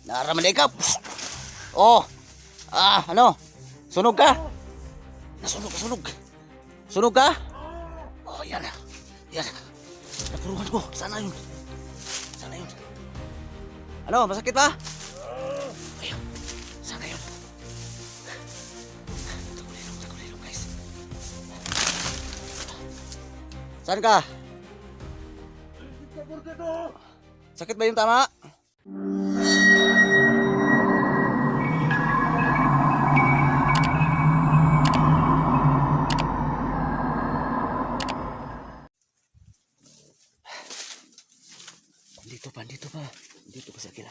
Naraman ikaw. Oh. Ano? Sunog ka? Sunog. Sunog ka? Oh, yan na. Yan. Napuruhan ko. Sana yun. Ano, masakit ba? Ayun. Sana yun. Tagulilong guys. Saan ka? Sakit ba yung tama? Dito pa. Dito pa sa kila.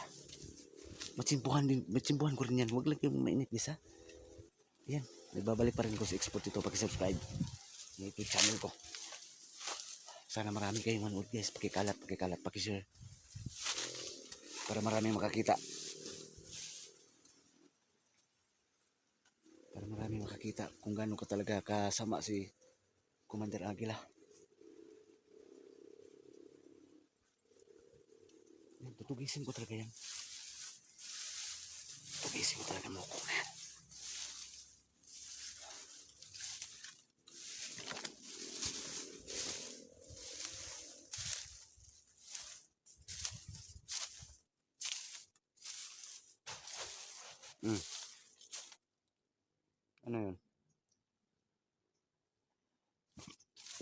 Matsimpuhan ko rin yan. Huwag lang yung mainit isa. Yan. Nagbabalik pa rin ko sa export ito. Paki-subscribe sa YouTube channel ko. Sana marami kayong manood guys. Pakikalat, pakishare. Para maraming makakita. Kung gaano ka talaga kasama si Commander Aguila. Tutugisin ko talaga yan. Tutugisin ko talaga mo ko na yan. Ano yun?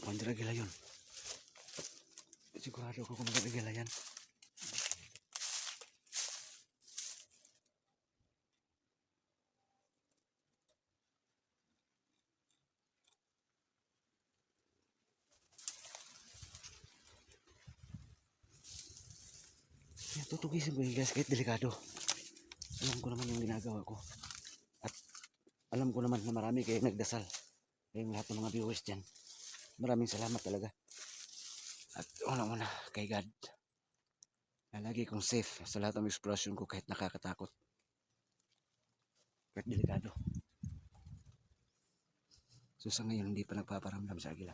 Commander Aguila yun. Sigurado ko Commander Aguila yan. Yan, tutugisin ko yun guys kahit delikado. Alam ko naman yung ginagawa ko. At alam ko naman na marami kayong nagdasal. Kayong lahat ng mga viewers dyan. Maraming salamat talaga. At unang-una kay God. Na lagi kong safe sa lahat ng expression ko kahit nakakatakot. Kahit delikado. So sa ngayon hindi pa nagpaparamdam sa Aguila.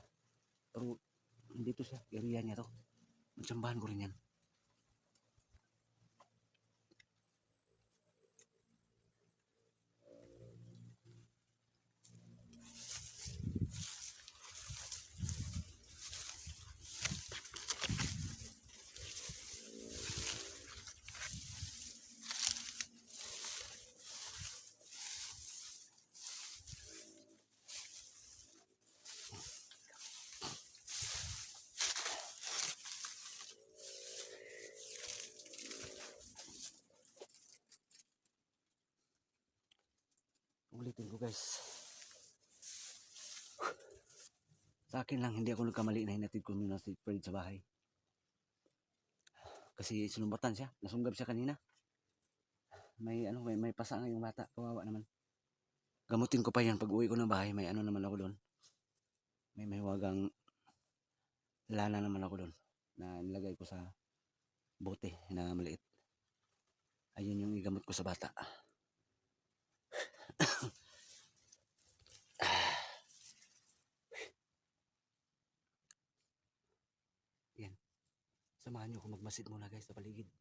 Pero hindi to siya. Area niya to. Matsambahan ko rin yan. Ulitin ko guys. Sa akin lang hindi ako nagkamali na hinatid ko muna si Fred sa bahay. Kasi sinumbatan siya. Nasunggab siya kanina. May pasa nga yung bata. Kawawa naman. Gamutin ko pa yan pag uwi ko ng bahay. May ano naman ako doon. May wagang lana naman ako doon. Na nilagay ko sa bote na maliit. Ayun yung igamot ko sa bata. Yan. Samahan nyo ako magmasid muna guys sa paligid.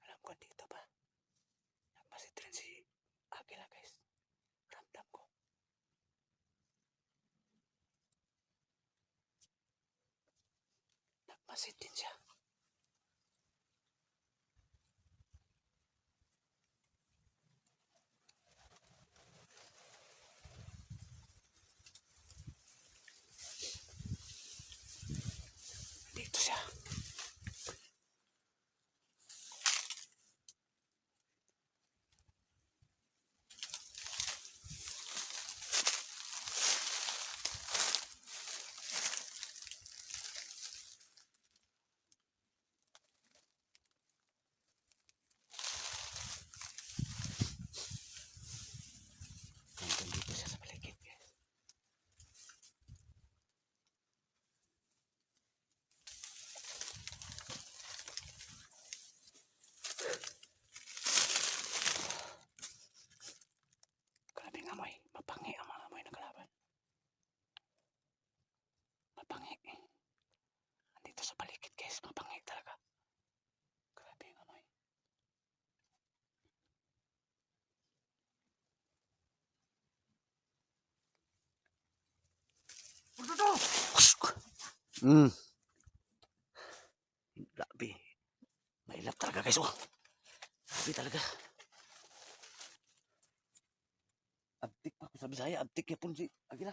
Alam ko dito pa. Nagmasid rin si Aguila guys. Ramdam ko. Nagmasid din siya. Dito siya. Hmm. Grabe. Mailap talaga guys. Oh. Grabe talaga. Abtik pa ko sa Bisaya. Abtik ya pun si Agila.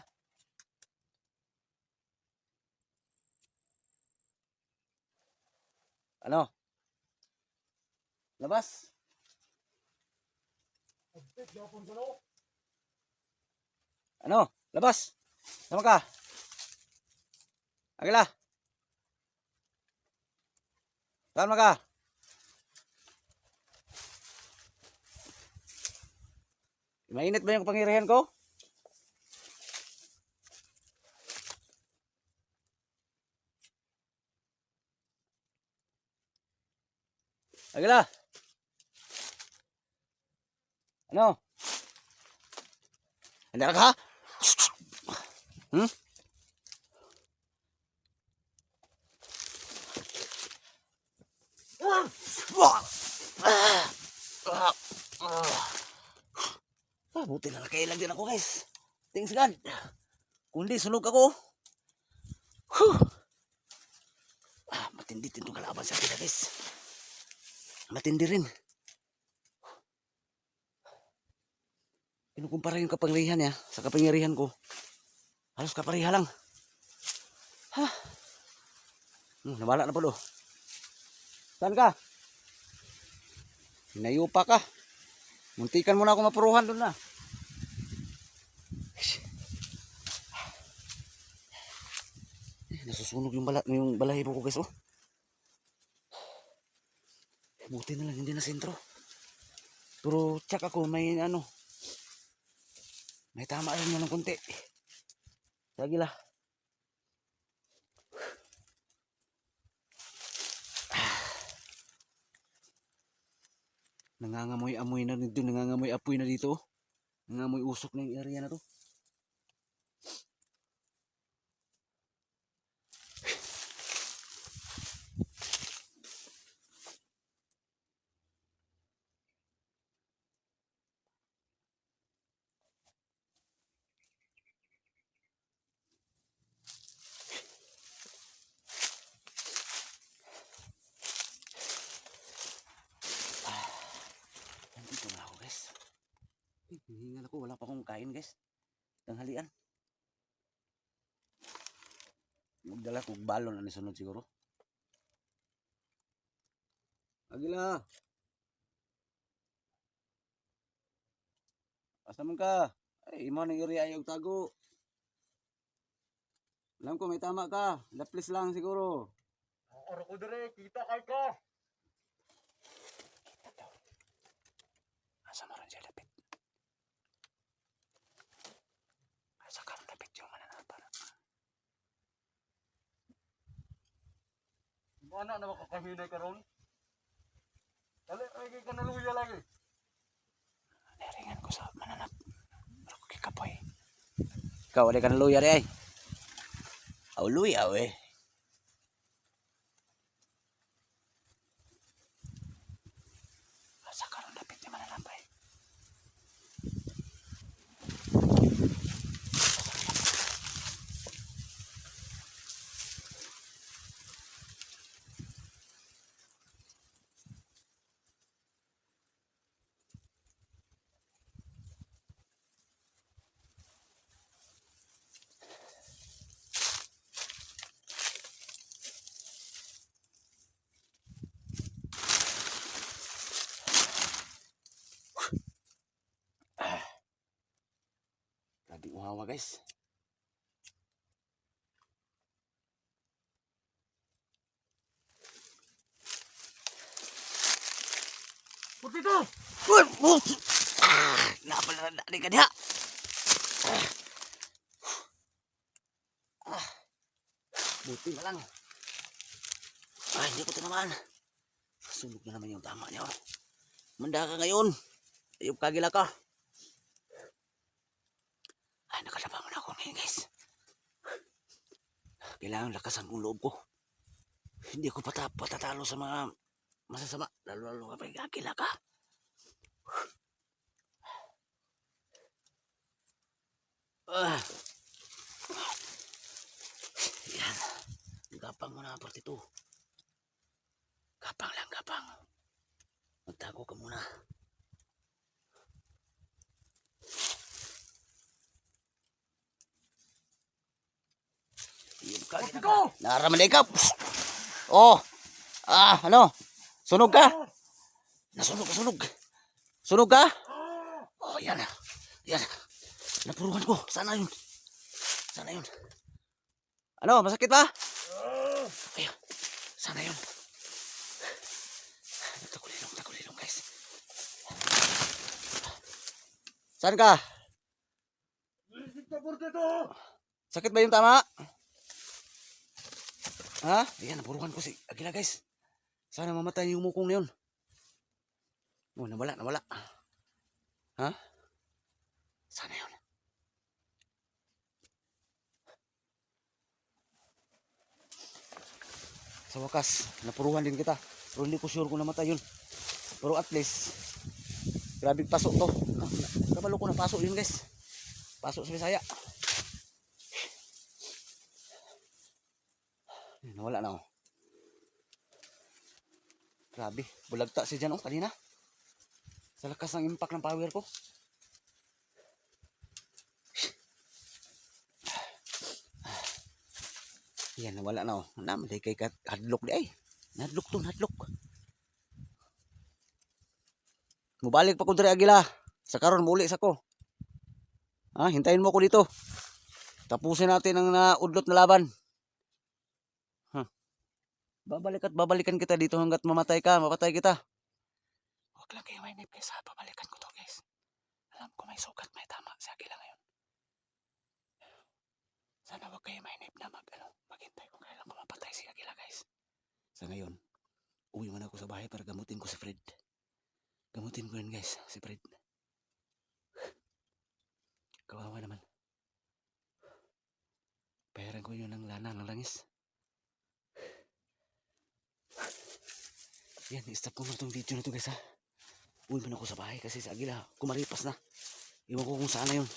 Ano? Labas. Abtik ya pun ko. Ano? Labas. Sama ka. Agila. Sama ka. Mainit ba yung pangyarihan ko? Agila. Ano? Andar ka? Hmm? Buti na nakailag din ako guys. Thanks God. Kundi sunog ako. Matindi din itong kalaban sa akin guys. Matindi rin. Kinukumpara yung kapangyarihan niya sa kapangyarihan ko. Halos kapareha lang. Ha? Nawala na po do. Saan ka? Hinayupa ka. Muntikan mo na ako mapuruhan doon na. Nasusunog yung balahibo ko guys oh. Buti na lang hindi na sentro. Pero tsak ako may ano. May tama rin mo ng konti. Sige lah. Nangangamoy-amoy na dito, nangangamoy apoy na dito. Nangangamoy usok na yung area na to. Nandito na ako guys. Hihingal ako, wala pa akong kain guys. Tanghalian. Magdala kong balon na sunod siguro. Agila. Asa man ka? Ay, imo ng area ayaw tago. Alam ko may tama ka. Laplis lang siguro. Oro ko dire, kita kay ka. Asa mo rin siya lapit? Asa ka lapit yung mananapara? Mana na makakahinay karon? Dali ay ka naluya lagi. Naringan ko sa mananap. Ako kikapoy. Ikaw, wala ka naluya rin ay. Aw, luya eh. Asa ka rin lapit yung mananapay? Grabe uhawa guys. Puti to. Napala na ka diha. Buti na lang. Hindi ko tinamaan. Sunog na naman yung tama niya. Manda ka ngayon. Ayop kagila ka. Ay, nakalabang na ako ngayon guys. Kailangan lakasan kong loob ko. Hindi ko patatalo sa mga masasama. Lalo kapag kagila ka. Yan. Gapang muna, 42. Gapang lang, gapang. Magtago ka muna. Naraman ikaw. Oh. Ano? Sunog ka? Nasunog, sunog. Sunog ka? Oh, yan. Yan. Napuruhan ko. Sana yun. Sana yun. Ano? Masakit ba? Ayun. Sana yun. Tagulilong guys. Saan ka? Sakit ba yung tama? Ha? Ayan, napuruhan ko si Agila guys. Sana mamatay yung mukong na yun. Oh, nawala. Ha? Sana yun. Sa wakas, napuruhan din kita. Pero hindi ko sure kung namatay yun. Pero at least, grabe pasok to. Kabalo ko na pasok yun guys. Pasok sa Bisaya. Nawala na oh. Grabe, bulagta si Jan oh kanina. Sa lakas ng impact ng power ko. Yan, nawala na oh. Naman, kay hadlok di ay. Nadlok to, nadlok. Mubalik pa ko diri Agila. Sa karon muli sa ko. Hintayin mo ko dito. Tapusin natin ang naudlot na laban. Babalikan kita dito hanggat mapatay kita. Huwag lang kayo mainip guys ha. Babalikan ko to guys. Alam ko may sugat, may tama sa Agila ngayon. Sana huwag kayo mainip na maghintay kung kailan ko mapatay si Agila guys. Sa ngayon, uwi man ako sa bahay para gamutin ko si Fred. Gamutin ko yun guys, si Fred. Kawawa naman. Bayaran ko yun ng lana, ng langis. Yan, i-stop ko muna itong video na to guys ha. Uwi man ako sa bahay kasi sa Agila, kumaripas na. Iwan ko kung saan na yun.